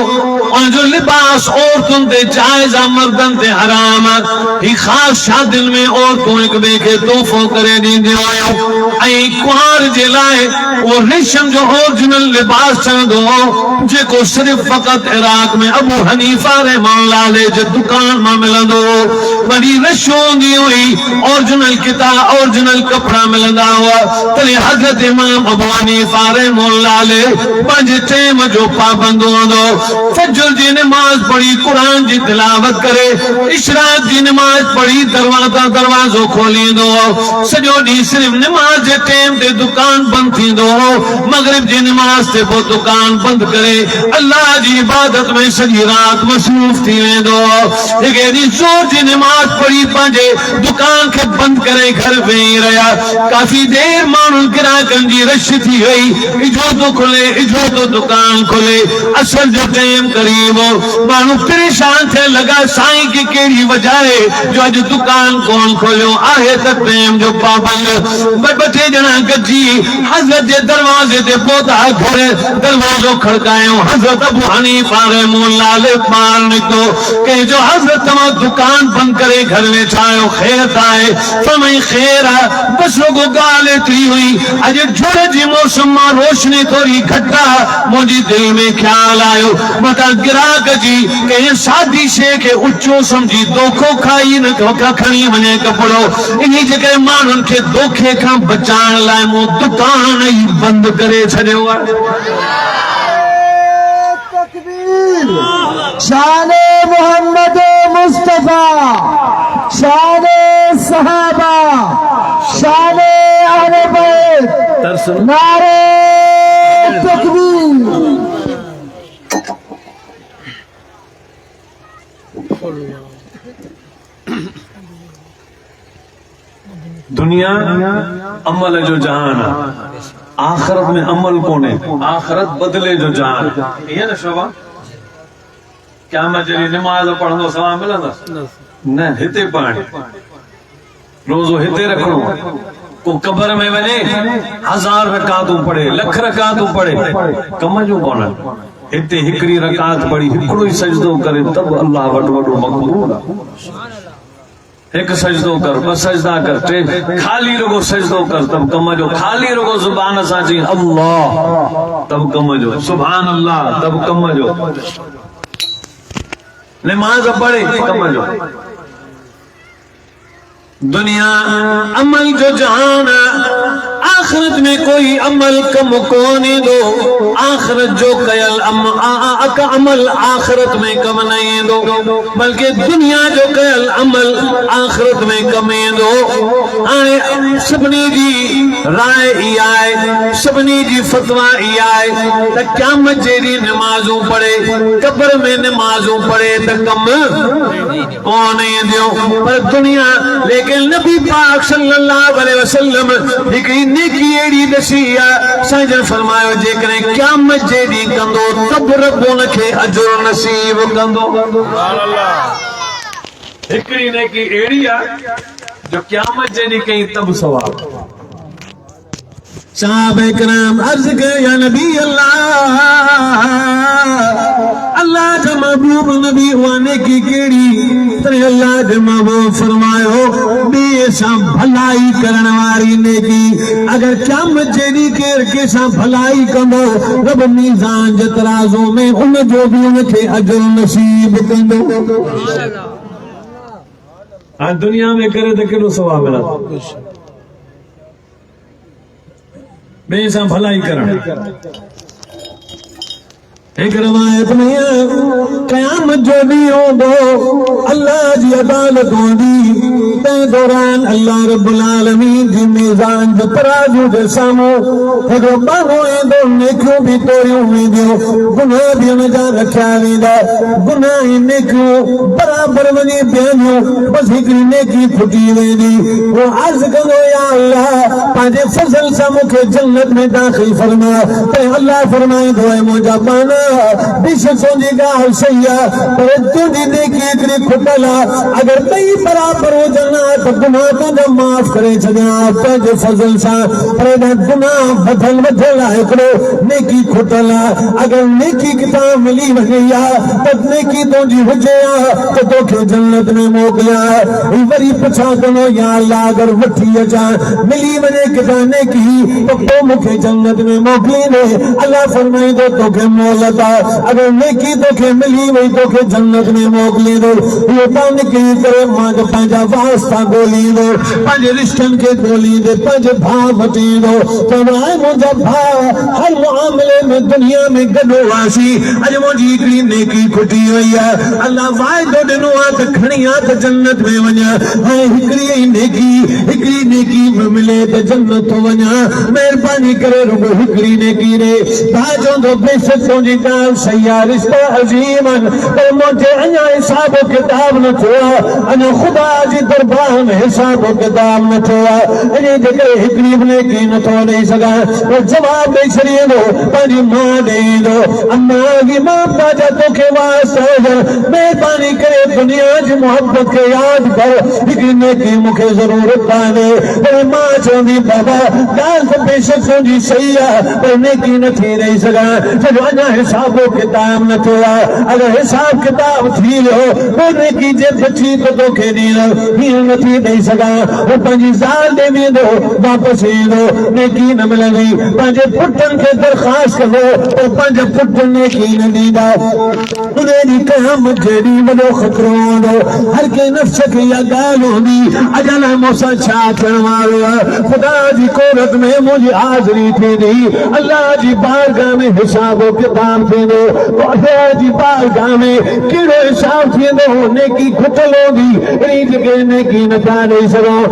उन जो लिबास औरतुनि ते जाइज़ आहे, मर्दनि ते हराम आहे। ही ख़ासि शादियुनि में औरतूं हिक ॿिए खे तोहफ़ो करे ॾींदियूं आहियूं। ऐं कुंवार जे लाइ वो रेशम जो ओरिजिनल लिबास ठहंदो हो, जेको सिर्फ़ फ़क़त इराक में अबू हनीफा रहमतुल्लाह अलैह जे दुकान मां मिलंदो हो। वॾी रश हूंदी हुई, ओरिजिनल किताब ओरिजिनल कपड़ा मिलंदा हुआ। तॾहिं हज़रत इमाम अबू हनीफा रहमतुल्लाह अलैह पंहिंजे टाइम जो पाबंद हूंदो। फजर जी नमाज़ पढ़ी, कुरान जी तिलावत करे, इशराक जी नमाज़ पढ़ी, दरवाज़ो खोलींदो हो। सॼो ॾींहुं सिर्फ़ नमाज जे टाइम ते दुकान बंदि थींदो हो। मग़रिब जी नमाज़ ते पोइ दुकान बंदि करे अल्लाह जी इबादत में सॼी राति मसरूफ़ थी वेंदो हो। हिकु ॾींहुं ज़ोर जी नमाज़ पढ़ी पंहिंजे दुकान खे बंदि करे घर वेही रहिया। काफ़ी देर माण्हुनि ग्राहकनि जी रश थी वई। इजो तो खुले, इजो तो दुकान खुले। असर जो टाइम करीब हो। माण्हू परेशान थियण लॻा, साईं खे कहिड़ी वजह आहे जो अॼु दुकान कोन खोलियो आहे त टाइम जो पाबंद। ॿ टे ॼणा गॾिजी हज़रत जे दरवाज़े ते पहुता। घर दरवाज़ो खड़कायो। हज़रत अबू हनीफा रहमतुल्लाह अलैह ॿाहिर निकितो। कहे जो हज़रत तव्हां दुकान बंदि करे घर में छा आहियो, ख़ैर आहे? फरमाई ख़ैर आहे, बस रुगो ॻाल्हि एतिरी हुई, अॼु झड़ जी मौसम मां रोशनी थोरी घटि आहे। मुंहिंजी दिलि में ख़्याल आयो मथां ग्राहक जी कंहिं सादी शइ खे उचो समझी दोखो खाई न खणी वञे कपिड़ो। इन जे करे माण्हुनि खे दोखे खां बचाइण लाइ मूं दुकान ई बंदि करे छॾियो आहे। शाने मोहम्मद मुस्तफा, शाने सहाबा, शाने अहले बैत, नारे तकबीर। दुनिया अमल जो जहान है, आखिरत में अमल कोने। आखिरत बदले जो जहान है ना शोभा। क्या जॾहिं नमाज़ पढ़ंदो सवाब मिलंदो न? हिते पढ़णी, रोज़ो हिते रखणो। को कब्र में वञे 1000 रकातूं पढ़े, लख रकातूं पढ़े, कम जो कोन। हिते हिकिड़ी रकात पढ़ी, हिकिड़ो ई सजदो करे, तब अल्लाह वॾो मक़बूल आहे। एक सजदो कर, बस सजदा कर, टे खाली रुगो सजदो कर, तब कम जो। खाली रुगो जुबान सां चई अल्लाह, तब कम जो। सुभान अल्लाह, तब कम जो। नमाज पढ़े, कम जो। दुनिया अमल जो जहान, आखिरत में कोई अमल कम कोने दो। आखिरत जो कयल अमल आखिरत में कम नहीं दो, बल्कि दुनिया जो कयल अमल आखिरत में कम दो। हाणे सभिनी जी राय ई आहे, सभिनी जी फतवा ई आहे त क़यामत जहिड़ी नमाज़ूं पढ़े, कब्र में नमाज़ूं पढ़े त कम कोन ईंदियूं। पर दुनिया लेकिन नबी पाक सल्लल्लाहु अलैहि वसल्लम हिकिड़ी नेकी अहिड़ी दसी आहे। साईं फरमायो जेकॾहिं क़यामत जे ॾींहुं कंदो तब रब उनखे अजुर नसीब कंदो। हिकिड़ी नेकी अहिड़ी आहे जो क़यामत जे ॾींहुं कई तब सवाब। साहब इकराम अर्ज़ कयो या नबी अल्लाह, अल्लाह का महबूब नबी वाने की केड़ी तरे अल्लाह के महबूब फरमायो ॿिए सां भलाई करण वारी नेकी। अगर क़यामत जेॾी केर कंहिंसां भलाई कंदो, रब मीज़ान जे तराज़ो में उन जो बि उनखे अजुर नसीब कंदो। हाणे दुनिया में करे त केॾो सवाब मिलंदो। ॿिए सां भलाई करणु। एक रवायत में क़यामत जो ॾींहुं हूंदो, अल्लाह जी अदालत हूंदी, तंहिं दौरान अल्लाह रब्बुल आलमीन जी मीज़ान जे तराज़ू जे साम्हूं हिकिड़ो माण्हू ईंदो, नेकियूं बि तोड़ियूं वेंदियूं, गुनाह बि हुन जा रखिया वेंदा, गुनाह ऐं नेकियूं बराबरि वञी बीहंदियूं, बसि हिकिड़ी नेकी खुटी वेंदी। उहो अर्ज़ कंदो, या अल्लाह पंहिंजे फज़ल सां मूंखे जन्नत में दाख़िल फरमा। त अल्लाह फरमाईंदो, ऐं मुंहिंजा बाना बेशक तुंहिंजी ॻाल्हि सही आहे, पर तुंहिंजी नेकी हिकिड़ी खुटल आहे। अगरि ॿई बराबरि हुजनि हा त गुनाह तुंहिंजा माफ़ करे छॾियां पंहिंजे फज़ल सां, पर हेॾा गुनाह वधियल आहे, हिकिड़ो नेकी खुटल आहे। अगरि नेकी किताब मिली वई आहे त नेकी तुंहिंजी हुजे हा त तोखे जन्नत में मोकिलियां। वरी पुछा कंदो, या अल्लाह अगरि वठी अचां मिली वञे किथां नेकी त पोइ मूंखे जन्नत में मोकिलींदे। अल्लाह फरमाईंदो, तोखे मोहलत आहे, अगरि नेकी तोखे मिली वई तोखे जन्नत में मोकिलींदो। इहो त निकिरी करे मां पंहिंजा वास्ता ॻोल्हींदो, पंहिंजे रिश्तनि खे ॻोल्हींदे पंहिंजे भाउ वटि ईंदो, चवंदो, आहे मुंहिंजा भाउ हर मुआमले में दुनिया में गॾु हुआसीं, अॼु मुंहिंजी हिकिड़ी नेकी खुटी वई आहे। अल्लाह वाइदो ॾिनो आहे त खणी आ त जन्नत में वञा, ऐं हिकिड़ी नेकी मिले त जन्नत थो वञा। महिरबानी करे रुगो हिकिड़ी नेकी ॾे। भाउ चवंदो, बेशक तुंहिंजी ॻाल्हि सही आहे, रिश्ता अज़ीम आहिनि, पर मुंहिंजे अञा हिसाब किताब न थियो आहे, अञा ख़ुदा जी दरबार में हिसाब किताब न थियो आहे, इन जे करे हिकिड़ी बि नेकी नथो ॾेई सघां। उहो जवाबु ॾेई छॾींदो, पंहिंजी माउ ॾींदो, अम्मा जी मां जा तोखे वास्ता हुजनि, महिरबानी करे दुनिया जी मोहबत खे यादि कर, हिकिड़ी नेकी मूंखे ज़रूरत कान्हे। पर मां चवंदी, बाबा ॻाल्हि त बेशक तुंहिंजी सही आहे, पर नेकी नथी ॾेई सघां, छो अञा हिसाब किताब न थियो आहे। अगरि हिसाब किताब थी वियो पोइ नेकी जे बची त तोखे ॾींदो, हीअं नथी ॾेई सघां। उहो पंहिंजी ज़ाल ॾे वेंदो, वापसि ईंदो, नेकी न मिलंदी, पंहिंजे पुटनि खे दरख़्वास्त कंदो, पर पंहिंजा पुट नेकी न ॾींदा। उन ॾींहुं क़यामत जे ॾींहुं वॾो ख़तरो हूंदो, हर कंहिं नफ़्स खे इहा ॻाल्हि हूंदी, अॼु अलाए मूंसां छा थियण वारो आहे। ख़ुदा जी कोरत में मुंहिंजी हाज़िरी थींदी, अल्लाह जी बारगाह में हिसाब किताब थींदो, अल्लाह जी बारगाह में कहिड़ो हिसाब थींदो। नेकी खुटल हूंदी, अहिड़ी जॻह नेकी नथा ॾेई सघूं।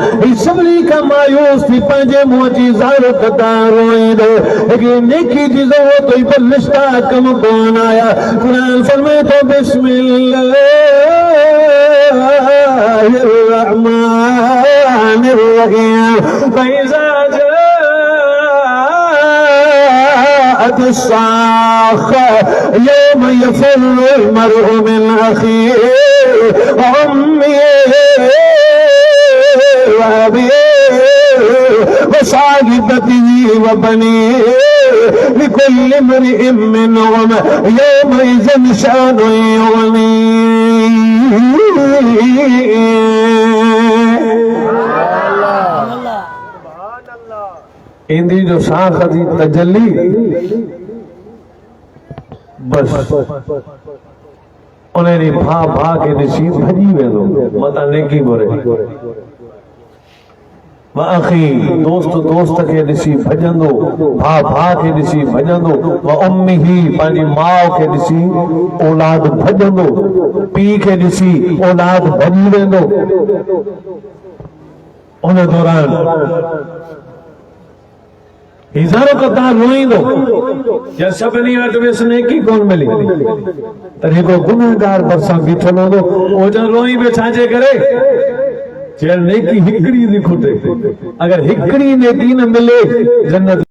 सभिनी खां मायूस थी पंहिंजे मुंहं जी ज़ारत तां रोईंदो, हिकिड़ी नेकी जी ज़रूरत हुई, पर लिस्टा कम कोन आया। क़ुरान फरमाए थो, बिस्मिल्लाहिर रहमानिर रहीम, फइज़ा الصاخة يوم يفر المرء من أخيه وأمه وأبيه وصاحبته وبنيه لكل امرئ منهم يومئذ شأن يغنيه. इंदी जो साख जी तजल्ली बस उन्हें भा के ॾिसी भॼी वेंदो, मता नेकी घुरे। आखी दोस्त खे ॾिसी भॼंदो, भा खे ॾिसी भॼंदो, उम्मी पंहिंजी माउ खे ॾिसी औलाद भॼंदो, पीउ खे ॾिसी औलाद भॼी वेंदो। उन दौरान हज़ारों क़तार रोईंदो, या सभिनी वटि वियसि नेकी कोन मिली, त हिकिड़ो गुनहगार भरिसां बीठल हूंदो, उहो चवंदो रोई बि छाजे करे, चवनि नेकी हिकिड़ी थी खुटे, अगरि हिकिड़ी नेकी न मिले जन्नत